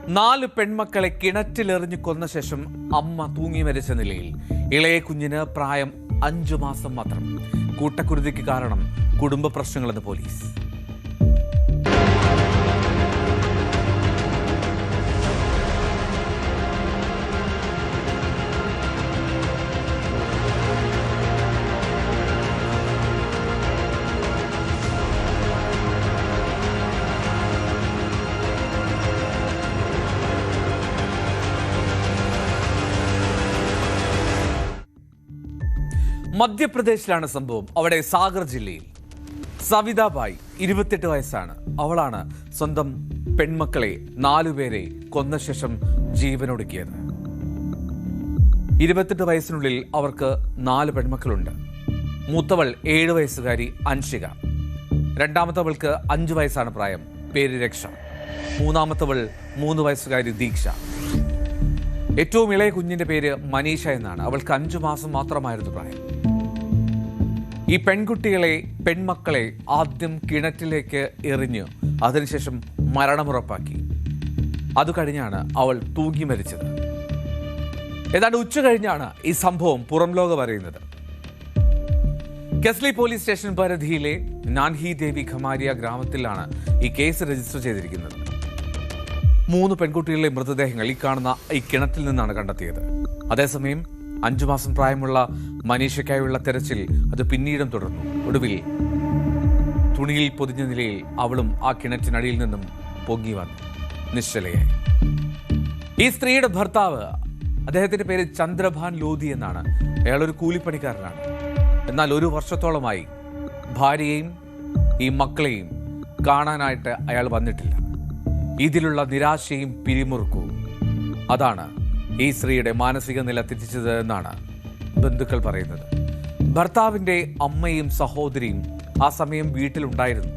4 പെൺമക്കളെ കിണറ്റിലെറിഞ്ഞു കൊന്ന ശേഷം അമ്മ തൂങ്ങി മരിച്ച നിലയിൽ. ഇളയ കുഞ്ഞിന് പ്രായം 5 മാസം മാത്രം. കൂട്ടക്കുരുതിക്ക് കാരണം കുടുംബ പ്രശ്നങ്ങളെന്ന് പോലീസ്. മധ്യപ്രദേശിലാണ് സംഭവം. അവിടെ സാഗർ ജില്ലയിൽ സവിതാബായി 28 വയസ്സാണ്. അവളാണ് സ്വന്തം പെൺമക്കളെ 4 പേരെ കൊന്ന ശേഷം ജീവനൊടുക്കിയത്. 28 വയസ്സിനുള്ളിൽ അവർക്ക് 4 പെൺമക്കളുണ്ട്. മൂത്തവൾ 7 വയസ്സുകാരി അൻഷിക, രണ്ടാമത്തവൾക്ക് 5 വയസ്സാണ് പ്രായം, പേര് രക്ഷ. മൂന്നാമത്തവൾ 3 വയസ്സുകാരി ദീക്ഷ. ഏറ്റവും ഇളയ കുഞ്ഞിന്റെ പേര് മനീഷ എന്നാണ്. അവൾക്ക് 5 മാസം മാത്രമായിരുന്നു പ്രായം. ഈ പെൺമക്കളെ ആദ്യം കിണറ്റിലേക്ക് എറിഞ്ഞ് അതിനുശേഷം മരണമുറപ്പാക്കി. അത് കഴിഞ്ഞാണ് അവൾ തൂങ്ങി മരിച്ചത്. ഏതാണ്ട് ഉച്ച കഴിഞ്ഞാണ് ഈ സംഭവം പുറം ലോകം അറിയുന്നത്. കെസ്ലി പോലീസ് സ്റ്റേഷൻ പരിധിയിലെ നാൻഹി ദേവി ഖമാരിയ ഗ്രാമത്തിലാണ് ഈ കേസ് രജിസ്റ്റർ ചെയ്തിരിക്കുന്നത്. 3 പെൺകുട്ടികളുടെ മൃതദേഹങ്ങൾ ഈ കാണുന്ന ഈ കിണറ്റിൽ നിന്നാണ് കണ്ടെത്തിയത്. അതേസമയം 5 മാസം പ്രായമുള്ള മനീഷയ്ക്കായുള്ള തെരച്ചിൽ അത് പിന്നീടും തുടർന്നു. ഒടുവിൽ തുണിയിൽ പൊതിഞ്ഞ നിലയിൽ അവളും ആ കിണറ്റിനടിയിൽ നിന്നും പൊങ്ങി വന്നു നിശ്ചലയായി. ഈ സ്ത്രീയുടെ ഭർത്താവ്, അദ്ദേഹത്തിന്റെ പേര് ചന്ദ്രഭാൻ ലോധി എന്നാണ്. അയാളൊരു കൂലിപ്പണിക്കാരനാണ്. എന്നാൽ 1 വർഷത്തോളമായി ഭാര്യയെയും ഈ മക്കളെയും കാണാനായിട്ട് അയാൾ വന്നിട്ടില്ല. ഇതിലുള്ള നിരാശയും പിരിമുറുക്കവും അതാണ് ഈ സ്ത്രീയുടെ മാനസിക നില തെറ്റിച്ചത് എന്നാണ് ബന്ധുക്കൾ പറയുന്നത്. ഭർത്താവിന്റെ അമ്മയും സഹോദരിയും ആ സമയം വീട്ടിലുണ്ടായിരുന്നു.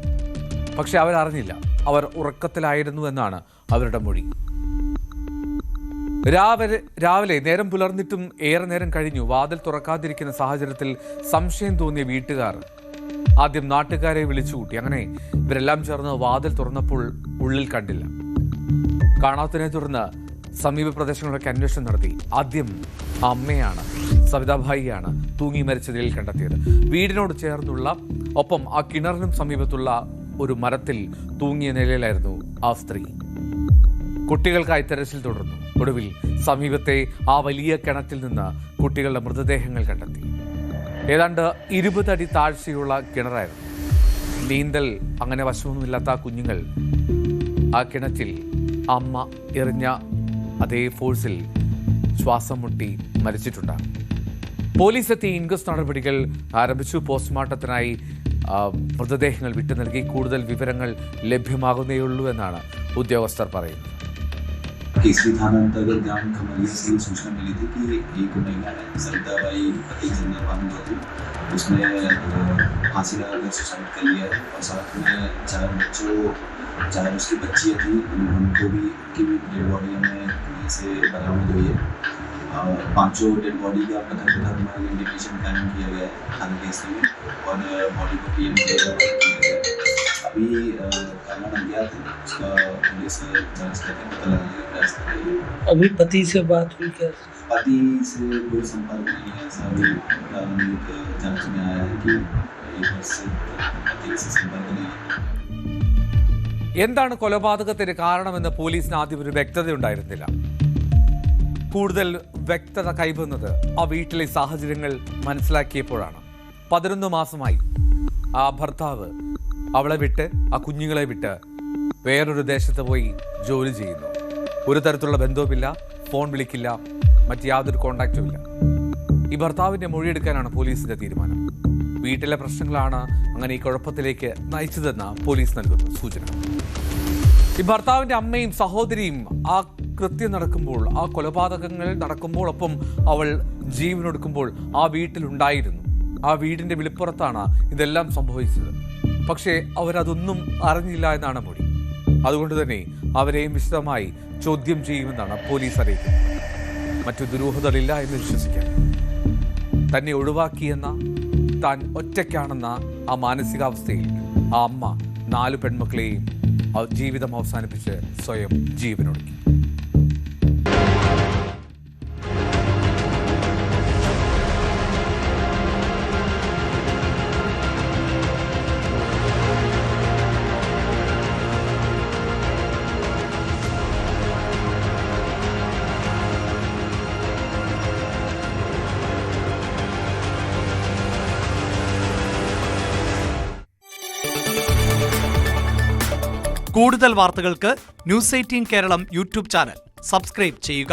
പക്ഷെ അവരറിഞ്ഞില്ല. അവർ ഉറക്കത്തിലായിരുന്നു എന്നാണ് അവരുടെ മൊഴി. രാവിലെ നേരം പുലർന്നിട്ടും ഏറെ നേരം കഴിഞ്ഞു. വാതിൽ തുറക്കാതിരിക്കുന്ന സാഹചര്യത്തിൽ സംശയം തോന്നിയ വീട്ടുകാർ ആദ്യം നാട്ടുകാരെ വിളിച്ചുകൂട്ടി. അങ്ങനെ ഇവരെല്ലാം ചേർന്ന് വാതിൽ തുറന്നപ്പോൾ ഉള്ളിൽ കണ്ടില്ല. കാണാത്തതിനെ തുടർന്ന് സമീപ പ്രദേശങ്ങളിലൊക്കെ അന്വേഷണം നടത്തി. ആദ്യം അമ്മയാണ്, സവിതാഭായിയാണ് തൂങ്ങി മരിച്ച നിലയിൽ കണ്ടെത്തിയത്. വീടിനോട് ചേർന്നുള്ള ഒപ്പം ആ കിണറിനും സമീപത്തുള്ള ഒരു മരത്തിൽ തൂങ്ങിയ നിലയിലായിരുന്നു ആ സ്ത്രീ. കുട്ടികൾക്കായി തെരച്ചിൽ തുടർന്നു. ഒടുവിൽ സമീപത്തെ ആ വലിയ കിണറ്റിൽ നിന്ന് കുട്ടികളുടെ മൃതദേഹങ്ങൾ കണ്ടെത്തി. ഏതാണ്ട് 20 അടി താഴ്ചയുള്ള കിണറായിരുന്നു. നീന്തൽ അങ്ങനെ വശമൊന്നുമില്ലാത്ത ആ കുഞ്ഞുങ്ങൾ ആ കിണറ്റിൽ അമ്മ എറിഞ്ഞ അതേ ഫോഴ്സിൽ ശ്വാസം മുട്ടി മരിച്ചിട്ടുണ്ടാകും. പോലീസ് എത്തി ഇൻക്വസ്റ്റ് നടപടികൾ ആരംഭിച്ചു. പോസ്റ്റ്മോർട്ടത്തിനായി മൃതദേഹങ്ങൾ വിട്ടു നൽകി. കൂടുതൽ വിവരങ്ങൾ ലഭ്യമാകുന്നേയുള്ളൂ എന്നാണ് ഉദ്യോഗസ്ഥർ പറയുന്നത്. केसरी थाना अंतर्गत ग्राम खमरिया से सूचना मिली थी कि एक महिला है सविताबाई पति चंद्रभान लोधी, उसने फांसी लगाकर सुसाइड कर लिया है और साथ में 4 उसकी बच्चियाँ थी, उनको भी डेड बॉडी हमें से बरामद हुई है। 5 डेड बॉडी का पत्थर आइडेंटिफिकेशन कायम किया गया है थाना केसरी में और बॉडी को पीएम किया गया। अभी काला अज्ञात है, उसका पुलिस जांच करके पता लगाने का प्रयास कर रही है। अभी पति से बात हुई क्या? पति से कोई संपर्क नहीं है। ऐसा अभी प्रारंभिक जांच में आया है कि 1 वर्ष से पति से संपर्क नहीं है। എന്താണ് കൊലപാതകത്തിന് കാരണമെന്ന് പോലീസിന് ആദ്യം ഒരു വ്യക്തതയുണ്ടായിരുന്നില്ല. കൂടുതൽ വ്യക്തത കൈവന്നത് ആ വീട്ടിലെ സാഹചര്യങ്ങൾ മനസ്സിലാക്കിയപ്പോഴാണ്. 11 മാസമായി ആ ഭർത്താവ് അവളെ വിട്ട്, ആ കുഞ്ഞുങ്ങളെ വിട്ട് വേറൊരു ദേശത്ത് പോയി ജോലി ചെയ്യുന്നു. ഒരു തരത്തിലുള്ള ബന്ധവുമില്ല, ഫോൺ വിളിക്കില്ല, മറ്റ് യാതൊരു കോണ്ടാക്റ്റും ഇല്ല. ഈ ഭർത്താവിന്റെ മൊഴിയെടുക്കാനാണ് പോലീസിന്റെ തീരുമാനം. വീട്ടിലെ പ്രശ്നങ്ങളാണ് അങ്ങനെ ഈ കുഴപ്പത്തിലേക്ക് നയിച്ചതെന്ന് പോലീസ് നൽകുന്നു സൂചന. ഈ ഭർത്താവിന്റെ അമ്മയും സഹോദരിയും ആ കൃത്യം നടക്കുമ്പോൾ, ആ കൊലപാതകങ്ങൾ നടക്കുമ്പോൾ, ഒപ്പം അവൾ ജീവനൊടുക്കുമ്പോൾ ആ വീട്ടിലുണ്ടായിരുന്നു. ആ വീടിന്റെ വിളിപ്പുറത്താണ് ഇതെല്ലാം സംഭവിച്ചത്. പക്ഷേ അവരതൊന്നും അറിഞ്ഞില്ല എന്നാണ് മൊഴി. അതുകൊണ്ട് തന്നെ അവരെയും വിശദമായി ചോദ്യം ചെയ്യുമെന്നാണ് പോലീസ് അറിയിക്കുന്നത്. മറ്റു ദുരൂഹതകളില്ല എന്ന് വിശ്വസിക്കാം. തന്നെ ഒഴിവാക്കിയെന്ന, താൻ ഒറ്റയ്ക്കാണെന്ന ആ മാനസികാവസ്ഥയിൽ ആ അമ്മ 4 പെൺമക്കളെയും ജീവിതം അവസാനിപ്പിച്ച് സ്വയം ജീവനൊടുക്കി. കൂടുതൽ വാർത്തകൾക്ക് news 18 Keralam YouTube channel subscribe ചെയ്യുക.